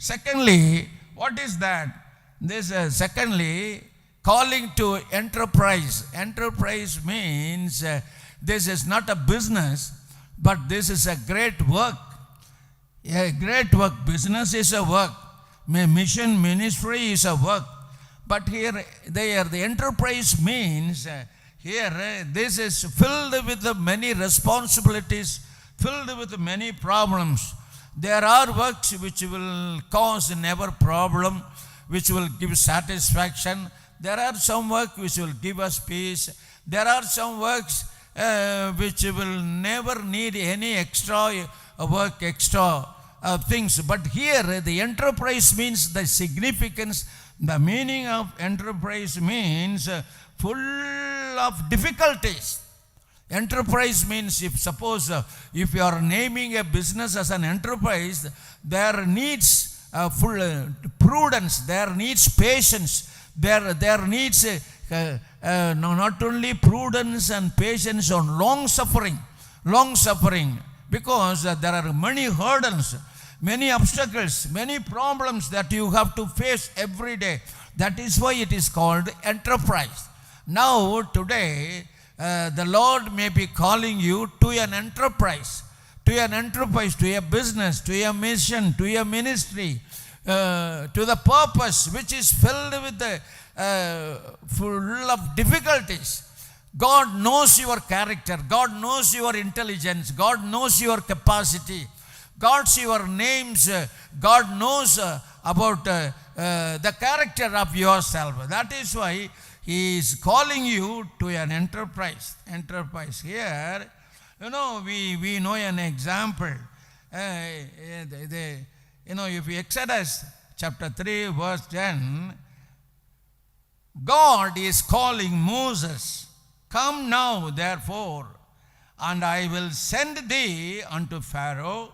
Secondly, what is that? This secondly, calling to enterprise. Enterprise means this is not a business, but this is a great work. A great work. Business is a work. Mission ministry is a work. But here, the enterprise means here this is filled with many responsibilities, filled with many problems. There are works which will cause never problem, which will give satisfaction. There are some work which will give us peace. There are some works which will never need any extra work, extra things. But here the enterprise means the significance, the meaning of enterprise means full of difficulties. Enterprise means if you are naming a business as an enterprise, there needs full prudence, there needs patience, there needs not only prudence and patience on long suffering, because there are many hurdles, many obstacles, many problems that you have to face every day. That is why it is called enterprise. Now today, the Lord may be calling you to an enterprise, to a business, to a mission, to a ministry, to the purpose which is filled with full of difficulties. God knows your character, God knows your intelligence, God knows your capacity, God knows your names, God knows about the character of yourself. That is why He is calling you to an enterprise. Enterprise here, we know an example. If Exodus chapter 3 verse 10, God is calling Moses, "Come now, therefore, and I will send thee unto Pharaoh,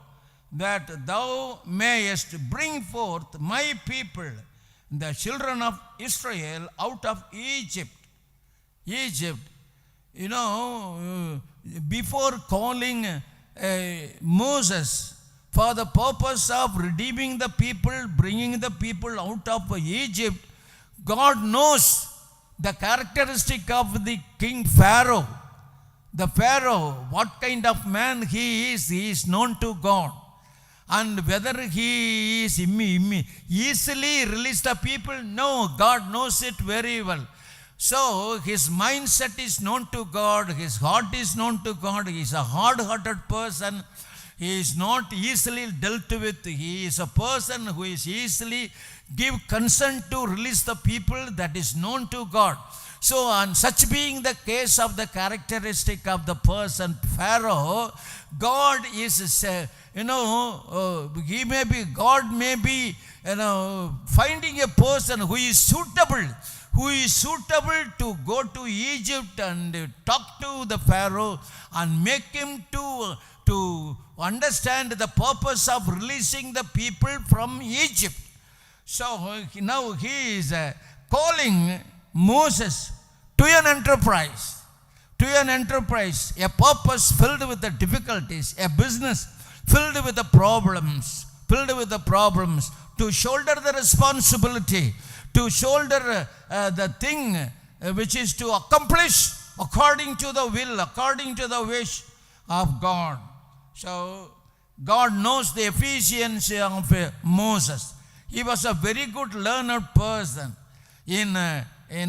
that thou mayest bring forth my people, the children of Israel, out of Egypt." Egypt, before calling Moses for the purpose of redeeming the people, bringing the people out of Egypt, God knows the characteristic of the king Pharaoh. The Pharaoh, what kind of man he is known to God. And whether he is easily release the people, no, God knows it very well. So his mindset is known to God, his heart is known to God. He is a hard-hearted person. He is not easily dealt with. He is a person who is easily give consent to release the people. That is known to God. So, and such being the case of the characteristic of the person Pharaoh, God is, God may be, finding a person who is suitable to go to Egypt and talk to the Pharaoh and make him to understand the purpose of releasing the people from Egypt. So now he is calling Moses to an enterprise, a purpose filled with the difficulties, a business filled with the problems, to shoulder the responsibility, to shoulder the thing which is to accomplish according to the will, according to the wish of God. So God knows the efficiency of Moses. He was a very good learned person. In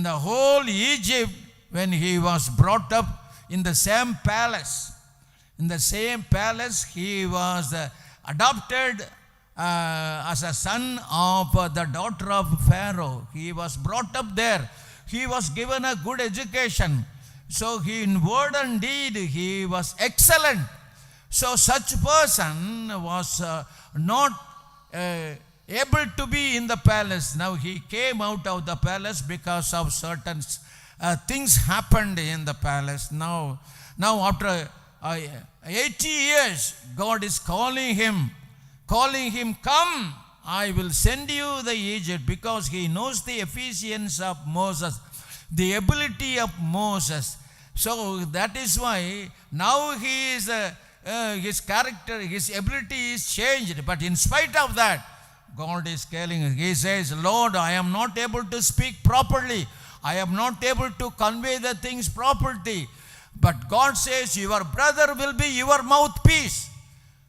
the whole Egypt, when he was brought up in the same palace, he was adopted as a son of the daughter of Pharaoh. He was brought up there. He was given a good education. So in word and deed, he was excellent. So such person was not able to be in the palace. Now he came out of the palace because of certain things happened in the palace. Now after 80 years, God is calling him, "Come, I will send you the Egypt," because he knows the efficiency of Moses, the ability of Moses. So that is why now he is his character, his ability is changed. But in spite of that, God is calling. He says, Lord, I am not able to speak properly. I am not able to convey the things properly. But God says, your brother will be your mouthpiece.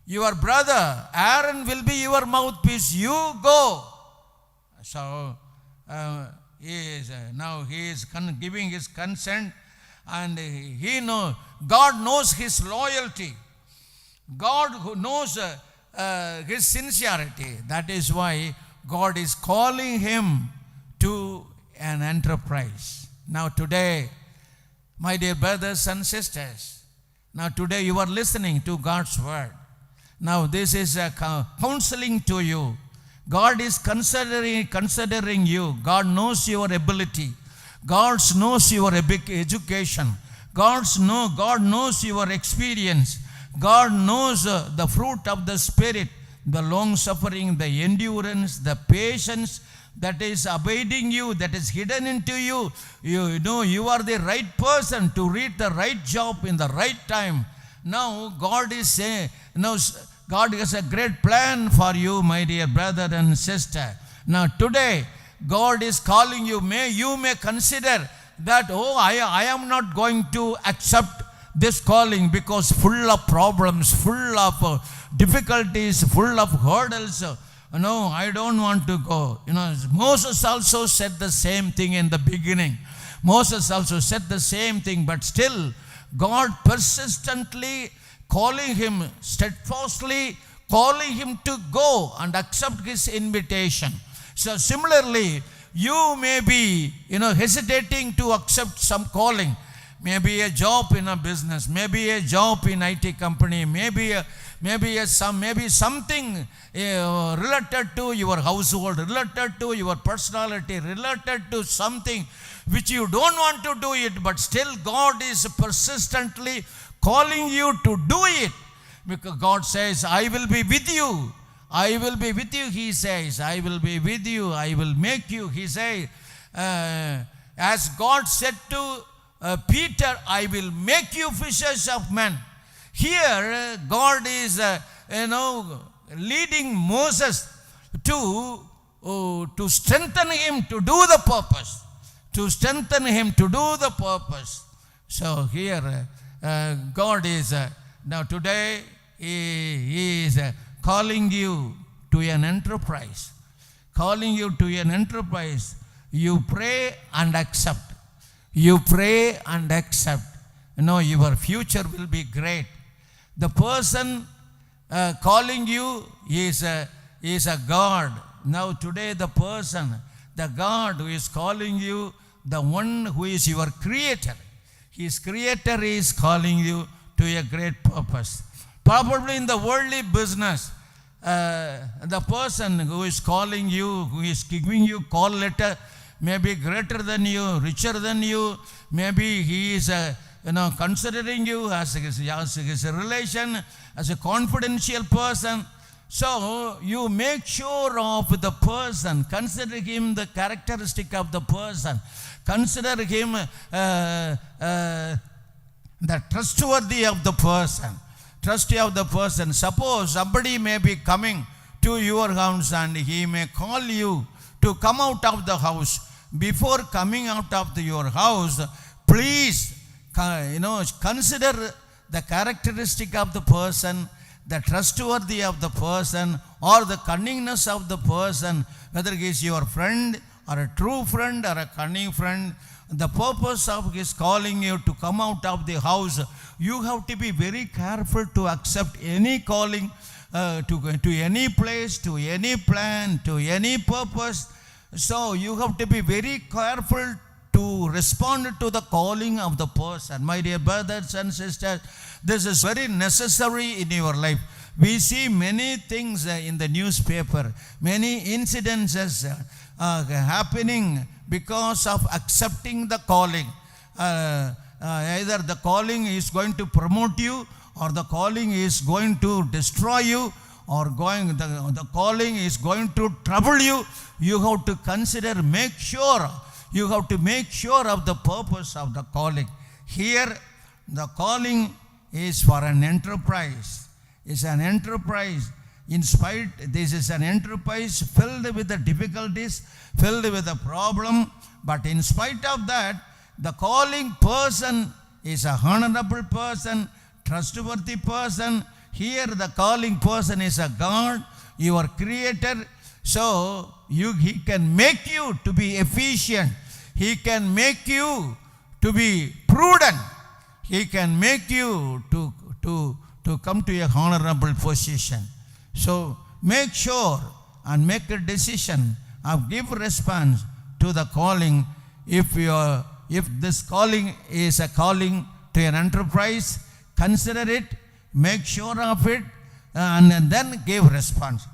Your brother, Aaron, will be your mouthpiece. You go. So, now he is giving his consent, and God knows his loyalty. God who knows his sincerity. That is why God is calling him to an enterprise. Now today, my dear brothers and sisters, now today you are listening to God's word. Now this is a counseling to you. God is considering you. God knows your ability. God knows your education. God knows your experience. God knows the fruit of the Spirit, the long suffering, the endurance, the patience that is abiding you, that is hidden into you. You know you are the right person to read the right job in the right time. Now God is saying, God has a great plan for you, my dear brother and sister. Now today, God is calling you. You may consider that, I am not going to accept this calling because full of problems, full of difficulties, full of hurdles. No, I don't want to go. Moses also said the same thing in the beginning. Moses also said the same thing, but still God persistently calling him, steadfastly calling him to go and accept his invitation. So similarly, you may be hesitating to accept some calling. Maybe a job in a business, maybe a job in IT company, maybe something related to your household, related to your personality, related to something which you don't want to do it, but still God is persistently calling you to do it. Because God says, I will be with you. I will be with you, he says. I will be with you. I will make you, he says. As God said to Peter, I will make you fishers of men. Here, God is, leading Moses to strengthen him to do the purpose. To strengthen him to do the purpose. So here, God is, now today, He is calling you to an enterprise. Calling you to an enterprise. You pray and accept. You pray and accept. Your future will be great. The person calling you is a God. Now today the God who is calling you, the one who is your creator. His creator is calling you to a great purpose. Probably in the worldly business, the person who is calling you, who is giving you call letter, may be greater than you, richer than you. Maybe he is considering you as his relation, as a confidential person. So you make sure of the person. Consider him the characteristic of the person. Consider him the trustworthy of the person. Trustworthy of the person. Suppose somebody may be coming to your house and he may call you to come out of the house. Before coming out of your house, please, consider the characteristic of the person, the trustworthy of the person, or the cunningness of the person, whether he is your friend or a true friend or a cunning friend. The purpose of his calling you to come out of the house, you have to be very careful to accept any calling to any place, to any plan, to any purpose. So you have to be very careful to respond to the calling of the person. My dear brothers and sisters, this is very necessary in your life. We see many things in the newspaper, many incidences happening because of accepting the calling. Either the calling is going to promote you, or the calling is going to destroy you, or the calling is going to trouble you. You have to consider, make sure. You have to make sure of the purpose of the calling. Here, the calling is for an enterprise. It's an enterprise. in spite, this is an enterprise filled with the difficulties, filled with a problem, but in spite of that, the calling person is a honorable person, trustworthy person. Here the calling person is a God, your creator. So he can make you to be efficient. He can make you to be prudent. He can make you to come to a honorable position. So make sure and make a decision of give response to the calling. If this calling is a calling to an enterprise, consider it, make sure of it, and then give response.